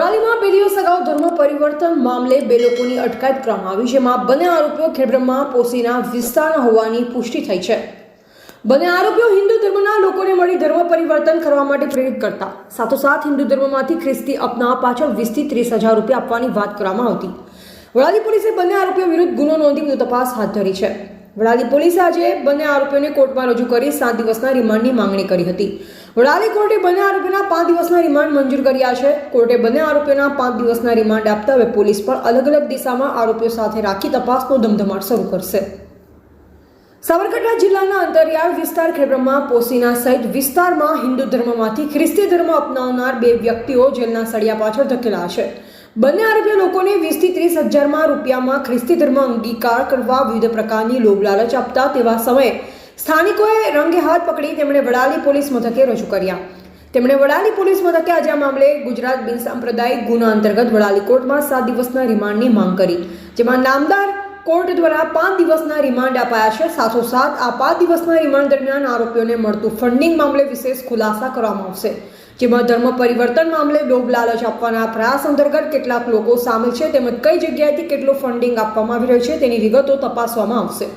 વડાલીમાં 2 દિવસ અગાઉ ધર્મ પરિવર્તન મામલે 2 લોકોની અટકાયત કરવામાં આવી, જેમાં બંને આરોપીઓ ખેડબ્રહ્મા પોસીના વિસ્તારના હોવાની પુષ્ટિ થઈ છે। બંને આરોપીઓ હિન્દુ ધર્મના લોકોને મળી ધર્મ પરિવર્તન કરવા માટે પ્રેરિત કરતા, સાથોસાથ હિન્દુ ધર્મમાંથી ખ્રિસ્તી અપનાવવા પાછળ 20 થી 30,000 રૂપિયા આપવાની વાત કરવામાં આવતી। વડાલી પોલીસે બંને આરોપીઓ વિરુદ્ધ ગુનો નોંધી વધુ તપાસ હાથ ધરી છે। વડાલી પોલીસે આજે બંને આરોપીઓને કોર્ટમાં રજૂ કરી 7 દિવસના રિમાન્ડની માંગણી કરી હતી। વડાલી કોર્ટે બંને આરોપીઓના 5 દિવસના રિમાન્ડ મંજૂર કર્યા છે। કોર્ટે બંને આરોપીઓના 5 દિવસના રિમાન્ડ આપતા હવે પોલીસ પણ અલગ અલગ દિશામાં આરોપીઓ સાથે રાખી તપાસનો ધમધમાટ શરૂ કરશે। સાબરકાંઠા જિલ્લાના અંતરિયાળ વિસ્તાર ખેડબ્રહ્મા પોસીના સહિત વિસ્તારમાં હિન્દુ ધર્મમાંથી ખ્રિસ્તી ધર્મ અપનાવનાર 2 વ્યક્તિઓ જેલના સળિયા પાછળ ધકેલા છે। બંને આરોપીઓ લોકોને 20 થી 30,000 રૂપિયામાં ખ્રિસ્તી ધર્મ અંગીકાર કરવા વિવિધ પ્રકારની લોભ લાલચ આપતા તેવા સમયે સ્થાનિકોએ રંગે હાથ પકડી તેમણે વડાલી પોલીસ મથકે રજૂ કર્યા। તેમણે વડાલી પોલીસ મથકે આજે આ મામલે ગુજરાત બિનસાંપ્રદાયિક ગુના અંતર્ગત વડાલી કોર્ટમાં 7 દિવસના રિમાન્ડની માંગ કરી, જેમાં નામદાર કોર્ટ દ્વારા 5 દિવસના રિમાન્ડ અપાયા છે। સાથોસાથ આ 5 દિવસના રિમાન્ડ દરમિયાન આરોપીઓને મળતું ફંડિંગ મામલે વિશેષ ખુલાસા કરવામાં આવશે, જેમાં ધર્મ પરિવર્તન મામલે લોભ લાલચ આપવાના પ્રયાસ અંતર્ગત કેટલાક લોકો સામેલ છે તેમજ કઈ જગ્યાએથી કેટલું ફંડિંગ આપવામાં આવી રહ્યું છે તેની વિગતો તપાસવામાં આવશે।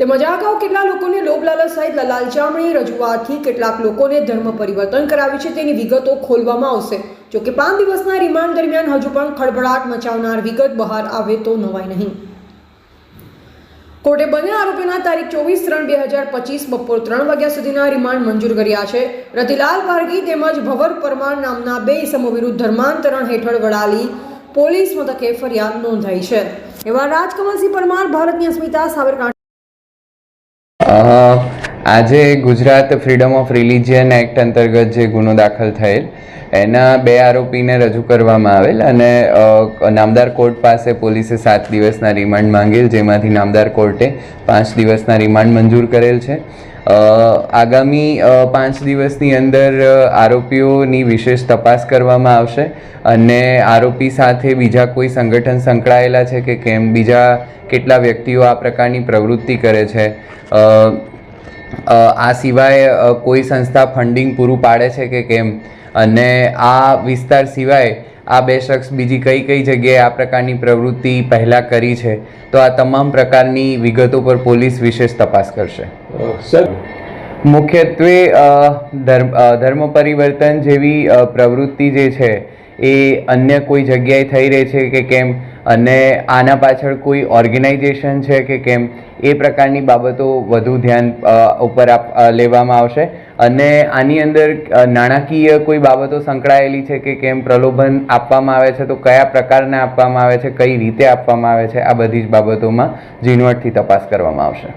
તેમજ આ અગાઉ કેટલા લોકોને લોભ લાલચ સહિત લાલચામણી રજૂઆતથી કેટલાક લોકોને ધર્મ પરિવર્તન કરાવ્યું છે તેની વિગતો ખોલવામાં આવશે। જોકે 5 દિવસના રિમાન્ડ દરમિયાન હજુ પણ ખળભળાટ મચાવનાર વિગત બહાર આવે તો નવાય નહીં। કોર્ટે બંને આરોપીઓના તારીખ 24/3/2025 બપોર 3 વાગ્યા સુધીના રિમાન્ડ મંજૂર કર્યા છે। રતિલાલ પારગી તેમજ ભવર પરમાર નામના 2 ઇસમો વિરુદ્ધ ધર્માંતરણ હેઠળ વડાલી પોલીસ મથકે ફરિયાદ નોંધાઈ છે। એવા રાજકમલસિંહ પરમાર, ભારતની અસ્મિતા, સાબરકાંઠા। આજે Gujarat freedom of religion act અંતર્ગત જે ગુનો દાખલ થયેલ એના 2 આરોપીને રજૂ કરવામાં આવેલ અને નામદાર કોર્ટ પાસે પોલીસે 7 દિવસના રિમાન્ડ માંગેલ, જેમાંથી નામદાર કોર્ટે 5 દિવસના રિમાન્ડ મંજૂર કરેલ છે। આગામી 5 દિવસની અંદર આરોપીઓની વિશેષ તપાસ કરવામાં આવશે અને આરોપી સાથે બીજા કોઈ સંગઠન સંકળાયેલા છે કે કેમ, બીજા કેટલા વ્યક્તિઓ આ પ્રકારની પ્રવૃત્તિ કરે છે, આ સિવાય કોઈ સંસ્થા ફંડિંગ પૂરું પાડે છે કે કેમ, અને આ વિસ્તાર સિવાય આ 2 શખ્સ બીજી કઈ જગ્યાએ આ પ્રકારની પ્રવૃત્તિ પહેલાં કરી છે, તો આ તમામ પ્રકારની વિગતો પર પોલીસ વિશેષ તપાસ કરશે। સર, મુખ્યત્વે ધર્મ પરિવર્તન જેવી પ્રવૃત્તિ જે છે એ અન્ય કોઈ જગ્યાએ થઈ રહી છે કે કેમ, અને આના પાછળ કોઈ ઓર્ગેનાઇઝેશન છે કે કેમ, એ પ્રકારની બાબતો વધુ ધ્યાન ઉપર લેવામાં આવશે। અને આની અંદર નાણાકીય કોઈ બાબતો સંકળાયેલી છે કે કેમ, પ્રલોભન આપવામાં આવે છે તો કયા પ્રકારના આપવામાં આવે છે, કઈ રીતે આપવામાં આવે છે, આ બધી જ બાબતોમાં ઝીણવટથી તપાસ કરવામાં આવશે।